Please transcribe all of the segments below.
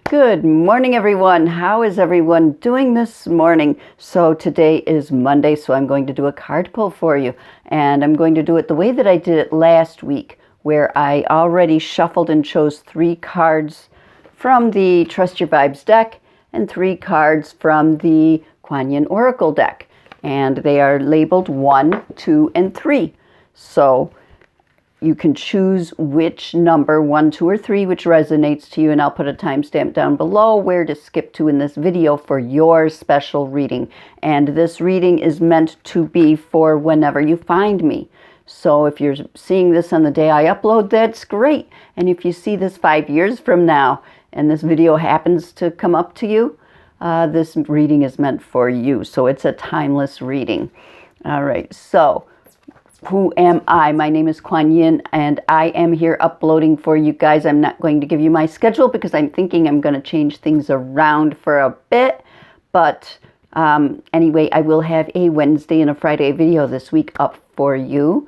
Good morning, everyone. How is everyone doing this morning? So today is Monday, so I'm going to do a card pull for you. And I'm going to do it the way that I did it last week, where I already shuffled and chose 3 cards from the Trust Your Vibes deck and 3 cards from the Kuan Yin Oracle Deck. And they are labeled 1, 2, and 3. So you can choose which number, 1, 2, or 3, which resonates to you, and I'll put a timestamp down below where to skip to in this video for your special reading. And this reading is meant to be for whenever you find me. So if you're seeing this on the day I upload, that's great. And if you see this 5 years from now and this video happens to come up to you, this reading is meant for you. So it's a timeless reading. All right, so who am I? My name is Kuan Yin, and I am here uploading for you guys. I'm not going to give you my schedule because I'm thinking I'm going to change things around for a bit. But anyway, I will have a Wednesday and a Friday video this week up for you.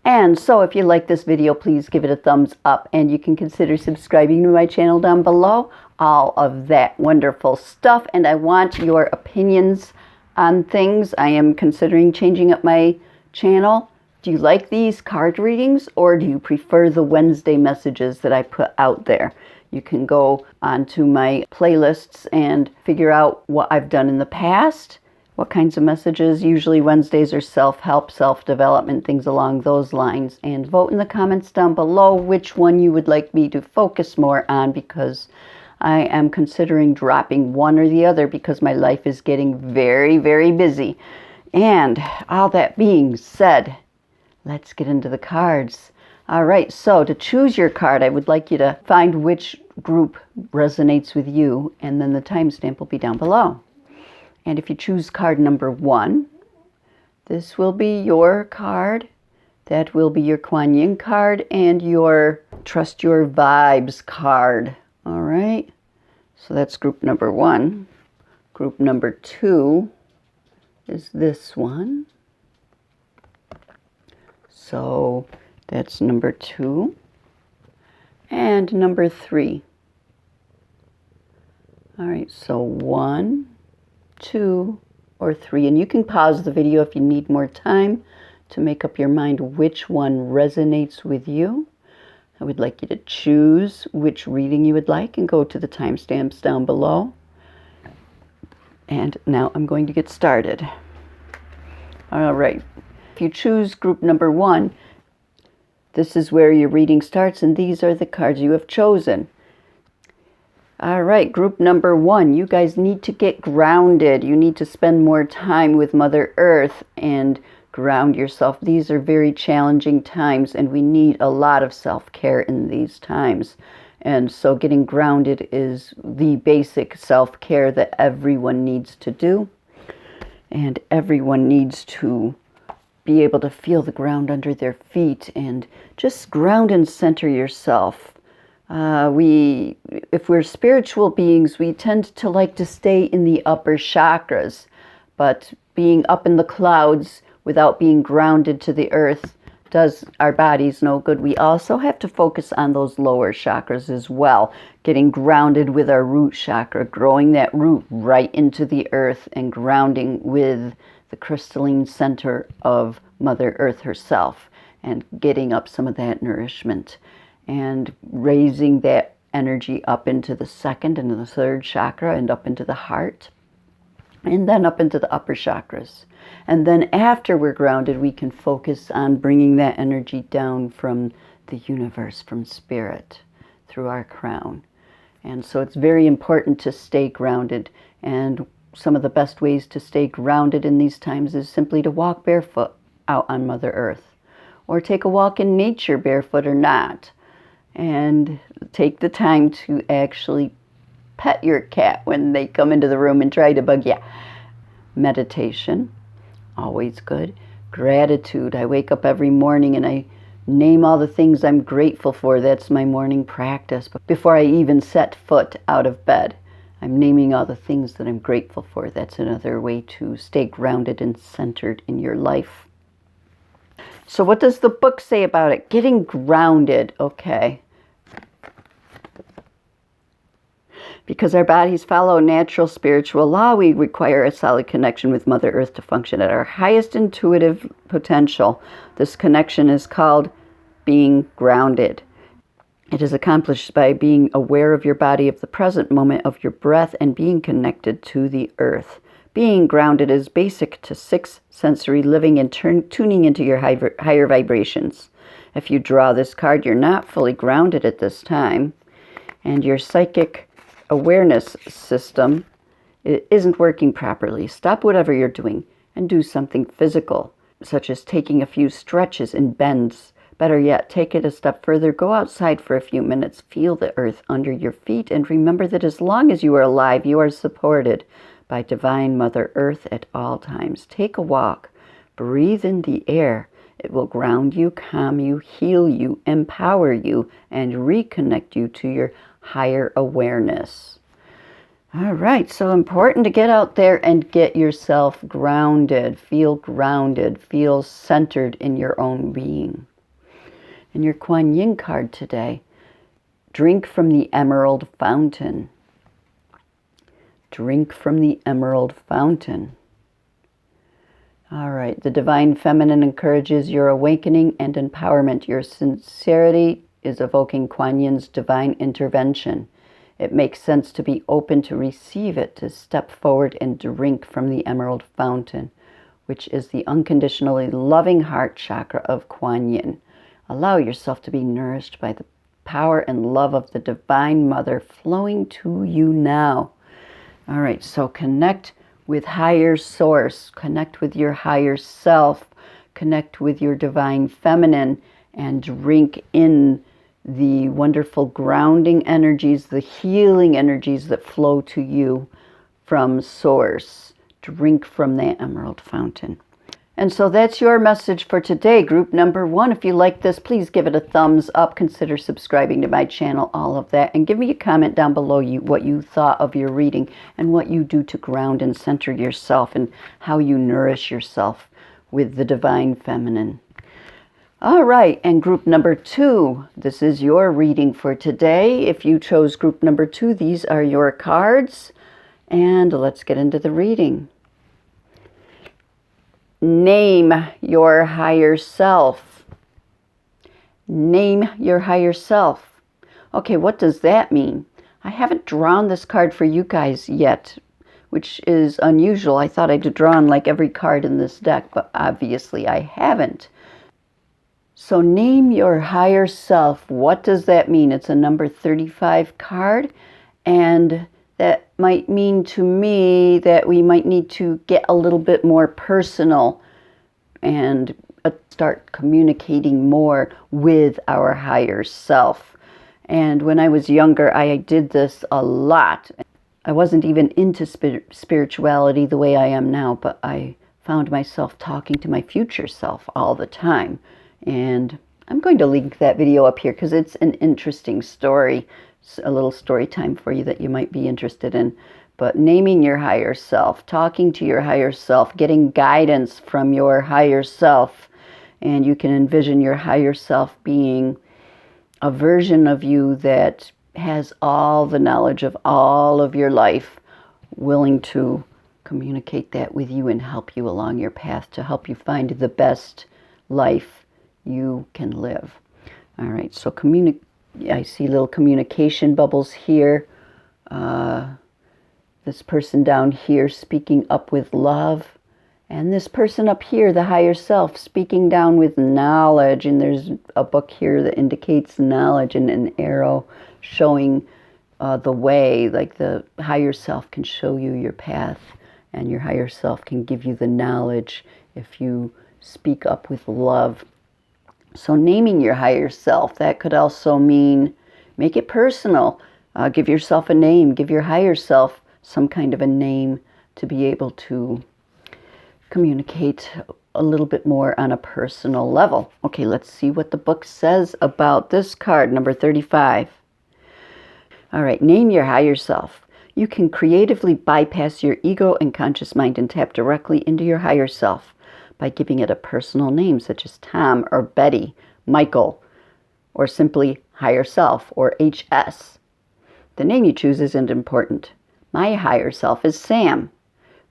And so if you like this video, please give it a thumbs up, and you can consider subscribing to my channel down below. All of that wonderful stuff. And I want your opinions on things. I am considering changing up my channel. Do you like these card readings, or do you prefer the Wednesday messages that I put out there? You can go onto my playlists and figure out what I've done in the past, what kinds of messages. Usually Wednesdays are self-help, self-development, things along those lines. And vote in the comments down below which one you would like me to focus more on, because I am considering dropping one or the other because my life is getting very, very busy. And all that being said, let's get into the cards. All right, so to choose your card, I would like you to find which group resonates with you, and then the timestamp will be down below. And if you choose card number 1, this will be your card. That will be your Kuan Yin card and your Trust Your Vibes card. All right, so that's group number 1. Group number 2 is this one. So that's number 2 and number 3. All right, so 1, 2, or 3. And you can pause the video if you need more time to make up your mind which one resonates with you. I would like you to choose which reading you would like and go to the timestamps down below. And now I'm going to get started. All right. If you choose group number 1, this is where your reading starts, and these are the cards you have chosen. All right, group number 1, you guys need to get grounded. You need to spend more time with Mother Earth and ground yourself. These are very challenging times, and we need a lot of self-care in these times. And so getting grounded is the basic self-care that everyone needs to do. And everyone needs to be able to feel the ground under their feet and just ground and center yourself. If we're spiritual beings, we tend to like to stay in the upper chakras, but being up in the clouds without being grounded to the earth does our bodies no good. We also have to focus on those lower chakras as well, getting grounded with our root chakra, growing that root right into the earth and grounding with the crystalline center of Mother Earth herself, and getting up some of that nourishment and raising that energy up into the 2nd and the 3rd chakra and up into the heart, and then up into the upper chakras. And then after we're grounded, we can focus on bringing that energy down from the universe, from spirit, through our crown. And so it's very important to stay grounded. And some of the best ways to stay grounded in these times is simply to walk barefoot out on Mother Earth, or take a walk in nature, barefoot or not, and take the time to actually pet your cat when they come into the room and try to bug you. Meditation, always good. Gratitude. I wake up every morning and I name all the things I'm grateful for. That's my morning practice. But before I even set foot out of bed, I'm naming all the things that I'm grateful for. That's another way to stay grounded and centered in your life. So what does the book say about it? Getting grounded. Okay. Because our bodies follow natural spiritual law, we require a solid connection with Mother Earth to function at our highest intuitive potential. This connection is called being grounded. It is accomplished by being aware of your body, of the present moment, of your breath, and being connected to the earth. Being grounded is basic to six sensory living and tuning into your higher vibrations. If you draw this card, you're not fully grounded at this time, and your psychic awareness system isn't working properly. Stop whatever you're doing and do something physical, such as taking a few stretches and bends. Better yet, take it a step further. Go outside for a few minutes. Feel the earth under your feet, and remember that as long as you are alive, you are supported by Divine Mother Earth at all times. Take a walk. Breathe in the air. It will ground you, calm you, heal you, empower you, and reconnect you to your higher awareness. All right, so important to get out there and get yourself grounded. Feel centered in your own being. And your Kuan Yin card today, drink from the emerald fountain. Drink from the emerald fountain. All right, the Divine Feminine encourages your awakening and empowerment. Your sincerity is evoking Kuan Yin's divine intervention. It makes sense to be open to receive it, to step forward and drink from the emerald fountain, which is the unconditionally loving heart chakra of Kuan Yin. Allow yourself to be nourished by the power and love of the Divine Mother flowing to you now. All right, so connect with higher source, connect with your higher self, connect with your Divine Feminine, and drink in the wonderful grounding energies, the healing energies that flow to you from source. Drink from that emerald fountain. And so that's your message for today, group number 1. If you like this, please give it a thumbs up. Consider subscribing to my channel, all of that. And give me a comment down below what you thought of your reading and what you do to ground and center yourself and how you nourish yourself with the Divine Feminine. All right, and group number 2, this is your reading for today. If you chose group number 2, these are your cards. And let's get into the reading. Name your higher self. Name your higher self. Okay, what does that mean? I haven't drawn this card for you guys yet, which is unusual. I thought I'd drawn like every card in this deck, but obviously I haven't. So name your higher self. What does that mean? It's a number 35 card, and that might mean to me that we might need to get a little bit more personal and start communicating more with our higher self. And when I was younger, I did this a lot. I wasn't even into spirituality the way I am now, but I found myself talking to my future self all the time. And I'm going to link that video up here because it's an interesting story. A little story time for you that you might be interested in. But naming your higher self, talking to your higher self, getting guidance from your higher self, and you can envision your higher self being a version of you that has all the knowledge of all of your life, willing to communicate that with you and help you along your path to help you find the best life you can live. All right, so I see little communication bubbles here. This person down here speaking up with love. And this person up here, the higher self, speaking down with knowledge. And there's a book here that indicates knowledge and an arrow showing the way. Like the higher self can show you your path. And your higher self can give you the knowledge if you speak up with love. So naming your higher self, that could also mean make it personal. Give yourself a name. Give your higher self some kind of a name to be able to communicate a little bit more on a personal level. Okay, let's see what the book says about this card, number 35. All right, name your higher self. You can creatively bypass your ego and conscious mind and tap directly into your higher self by giving it a personal name such as Tom or Betty, Michael, or simply higher self or HS. The name you choose isn't important. My higher self is Sam.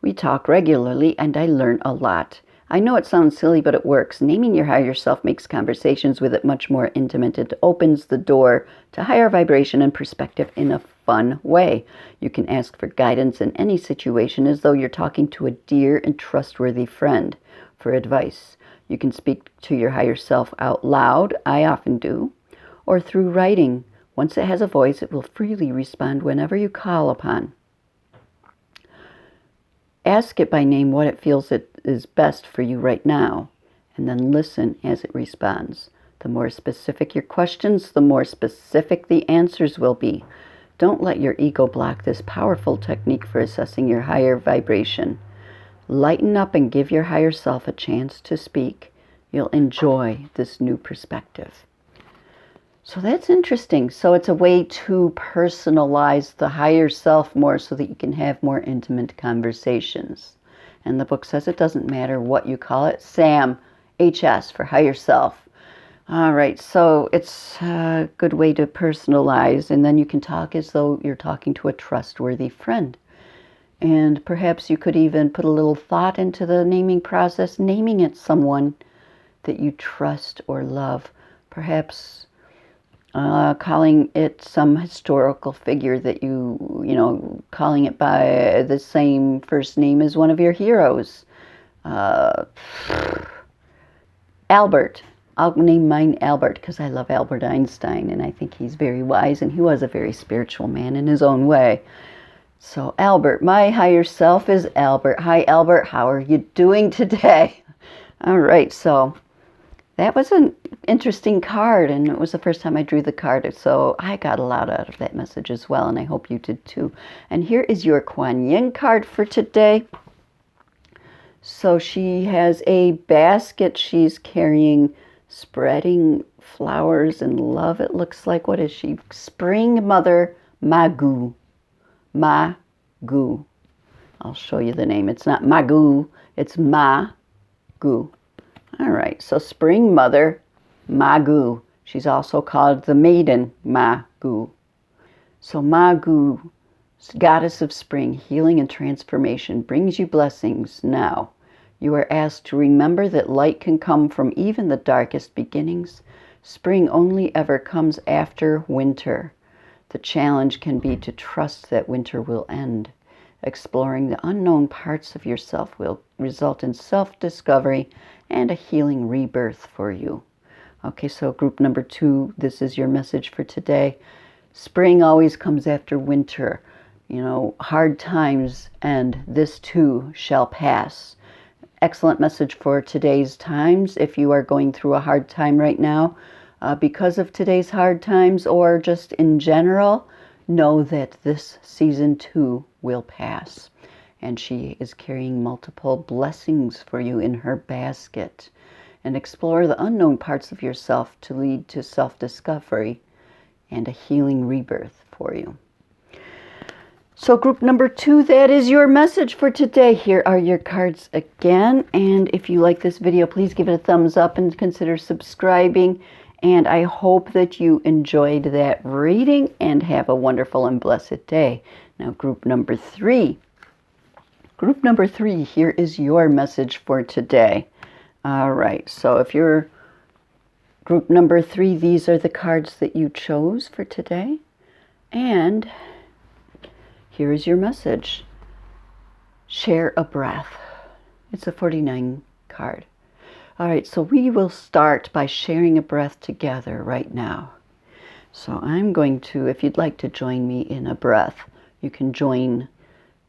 We talk regularly and I learn a lot. I know it sounds silly, but it works. Naming your higher self makes conversations with it much more intimate. It opens the door to higher vibration and perspective in a fun way. You can ask for guidance in any situation as though you're talking to a dear and trustworthy friend for advice. You can speak to your higher self out loud, I often do, or through writing. Once it has a voice, it will freely respond whenever you call upon. Ask it by name what it feels it is best for you right now, and then listen as it responds. The more specific your questions, the more specific the answers will be. Don't let your ego block this powerful technique for assessing your higher vibration. Lighten up and give your higher self a chance to speak. You'll enjoy this new perspective. So that's interesting. So it's a way to personalize the higher self more so that you can have more intimate conversations. And the book says it doesn't matter what you call it. Sam, HS for higher self. All right, so it's a good way to personalize, and then you can talk as though you're talking to a trustworthy friend. And perhaps you could even put a little thought into the naming process, naming it someone that you trust or love. Perhaps calling it some historical figure that calling it by the same first name as one of your heroes. Albert. I'll name mine Albert because I love Albert Einstein and I think he's very wise and he was a very spiritual man in his own way. So Albert, my higher self is Albert. Hi Albert, how are you doing today? All right, so that was an interesting card, and it was the first time I drew the card, so I got a lot out of that message as well, and I hope you did too. And here is your Kuan Yin card for today. So she has a basket she's carrying, spreading flowers and love, it looks like. What is she? Spring Mother Magu. Magu. I'll show you the name. It's not Magu, it's Magu. All right, so Spring Mother Magu. She's also called the Maiden Magu. So Magu, goddess of spring, healing and transformation, brings you blessings now. You are asked to remember that light can come from even the darkest beginnings. Spring only ever comes after winter. The challenge can be to trust that winter will end. Exploring the unknown parts of yourself will result in self-discovery and a healing rebirth for you. Okay, so group number 2, this is your message for today. Spring always comes after winter. You know, hard times and this too shall pass. Excellent message for today's times. If you are going through a hard time right now because of today's hard times or just in general, know that this season too will pass. And she is carrying multiple blessings for you in her basket. And explore the unknown parts of yourself to lead to self-discovery and a healing rebirth for you. So group number 2, that is your message for today. Here are your cards again. And if you like this video, please give it a thumbs up and consider subscribing. And I hope that you enjoyed that reading and have a wonderful and blessed day. Now group number 3. Group number 3, here is your message for today. All right, so if you're group number 3, these are the cards that you chose for today. And here is your message. Share a breath. It's a 49 card. All right, so we will start by sharing a breath together right now. So I'm going to, if you'd like to join me in a breath, you can join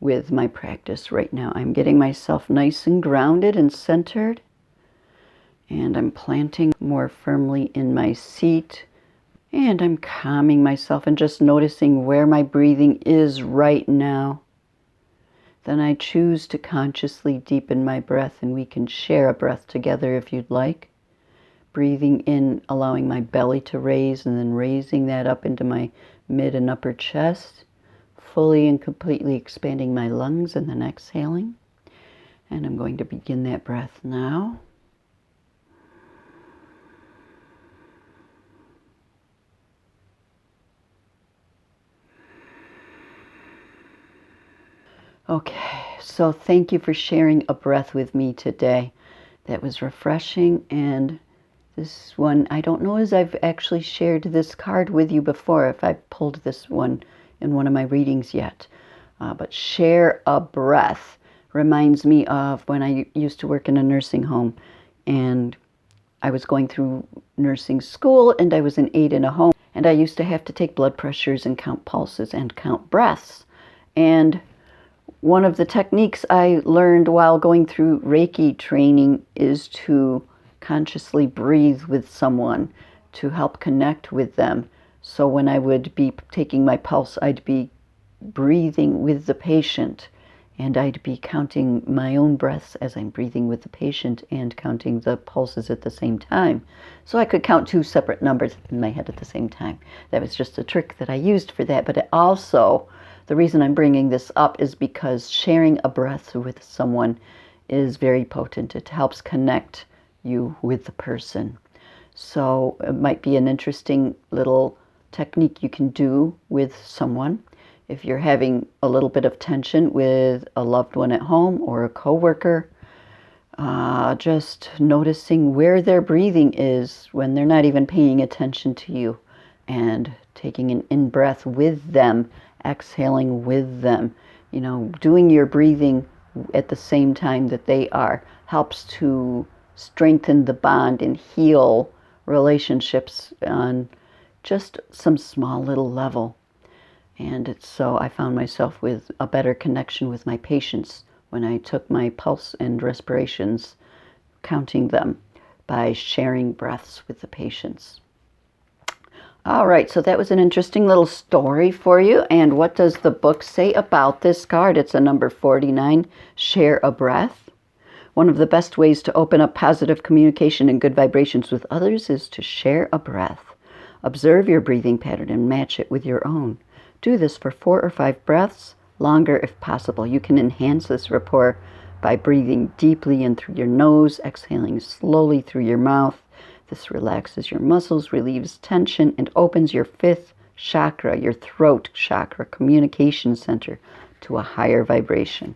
with my practice right now. I'm getting myself nice and grounded and centered. And I'm planting more firmly in my seat. And I'm calming myself and just noticing where my breathing is right now. Then I choose to consciously deepen my breath, and we can share a breath together if you'd like. Breathing in, allowing my belly to raise, and then raising that up into my mid and upper chest. Fully and completely expanding my lungs, and then exhaling. And I'm going to begin that breath now. Okay, so thank you for sharing a breath with me today. That was refreshing, and this one, I don't know as I've actually shared this card with you before, if I've pulled this one in one of my readings yet. But share a breath reminds me of when I used to work in a nursing home, and I was going through nursing school, and I was an aide in a home, and I used to have to take blood pressures and count pulses and count breaths. And one of the techniques I learned while going through Reiki training is to consciously breathe with someone to help connect with them. So when I would be taking my pulse, I'd be breathing with the patient, and I'd be counting my own breaths as I'm breathing with the patient and counting the pulses at the same time. So I could count two separate numbers in my head at the same time. That was just a trick that I used for that, but it also, the reason I'm bringing this up is because sharing a breath with someone is very potent. It helps connect you with the person. So it might be an interesting little technique you can do with someone. If you're having a little bit of tension with a loved one at home or a coworker, just noticing where their breathing is when they're not even paying attention to you, and taking an in-breath with them, exhaling with them. You know, doing your breathing at the same time that they are helps to strengthen the bond and heal relationships on just some small little level. And so I found myself with a better connection with my patients when I took my pulse and respirations, counting them by sharing breaths with the patients. All right, so that was an interesting little story for you. And what does the book say about this card? It's a number 49, Share a Breath. One of the best ways to open up positive communication and good vibrations with others is to share a breath. Observe your breathing pattern and match it with your own. Do this for 4 or 5 breaths, longer if possible. You can enhance this rapport by breathing deeply in through your nose, exhaling slowly through your mouth. This relaxes your muscles, relieves tension, and opens your 5th chakra, your throat chakra, communication center, to a higher vibration.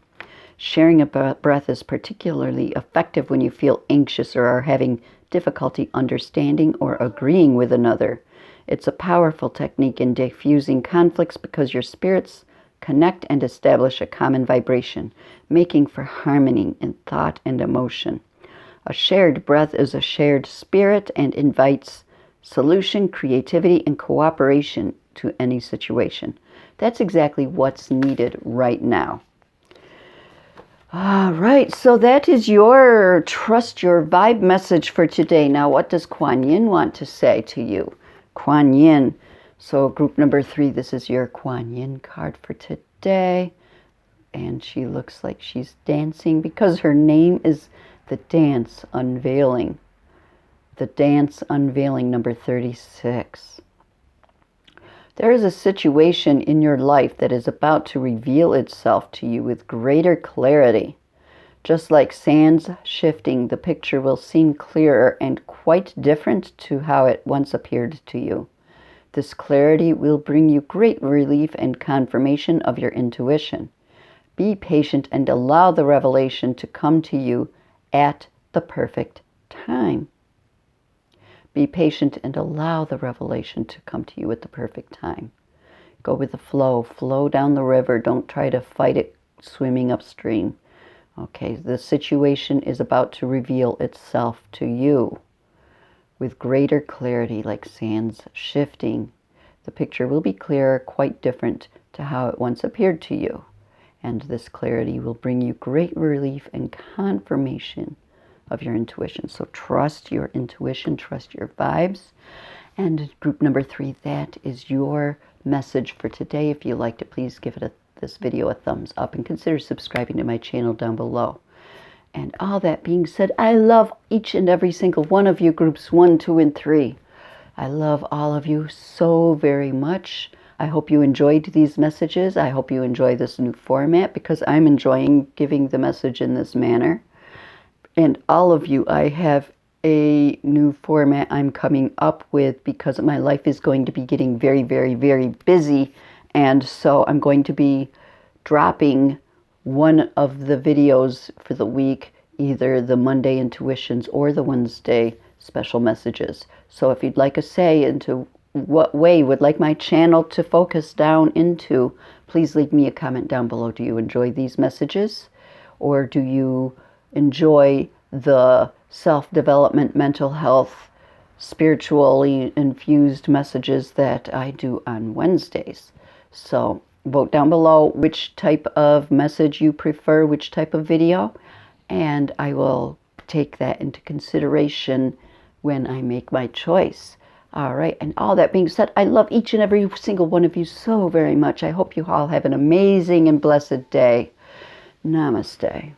Sharing a breath is particularly effective when you feel anxious or are having difficulty understanding or agreeing with another. It's a powerful technique in diffusing conflicts because your spirits connect and establish a common vibration, making for harmony in thought and emotion. A shared breath is a shared spirit and invites solution, creativity, and cooperation to any situation. That's exactly what's needed right now. All right, so that is your Trust Your Vibe message for today. Now, what does Kuan Yin want to say to you? Kuan Yin. So group number 3, this is your Kuan Yin card for today. And she looks like she's dancing because her name is the Dance Unveiling. The Dance Unveiling, number 36. There is a situation in your life that is about to reveal itself to you with greater clarity. Just like sands shifting, the picture will seem clearer and quite different to how it once appeared to you. This clarity will bring you great relief and confirmation of your intuition. Be patient and allow the revelation to come to you at the perfect time. Be patient and allow the revelation to come to you at the perfect time. Go with the flow. Flow down the river. Don't try to fight it swimming upstream. Okay, the situation is about to reveal itself to you with greater clarity, like sands shifting. The picture will be clearer, quite different to how it once appeared to you. And this clarity will bring you great relief and confirmation of your intuition. So trust your intuition, trust your vibes. And group number 3, that is your message for today. If you liked it, please give this video a thumbs up and consider subscribing to my channel down below. And all that being said, I love each and every single one of you, groups 1, 2, and 3. I love all of you so very much. I hope you enjoyed these messages. I hope you enjoy this new format because I'm enjoying giving the message in this manner. And all of you, I have a new format I'm coming up with because my life is going to be getting very, very, very busy. And so I'm going to be dropping one of the videos for the week, either the Monday intuitions or the Wednesday special messages. So if you'd like a say into what way you would like my channel to focus down into, please leave me a comment down below. Do you enjoy these messages? Or do you enjoy the self-development, mental health, spiritually infused messages that I do on Wednesdays? So vote down below which type of message you prefer, which type of video, and I will take that into consideration when I make my choice. All right, and all that being said, I love each and every single one of you so very much. I hope you all have an amazing and blessed day. Namaste.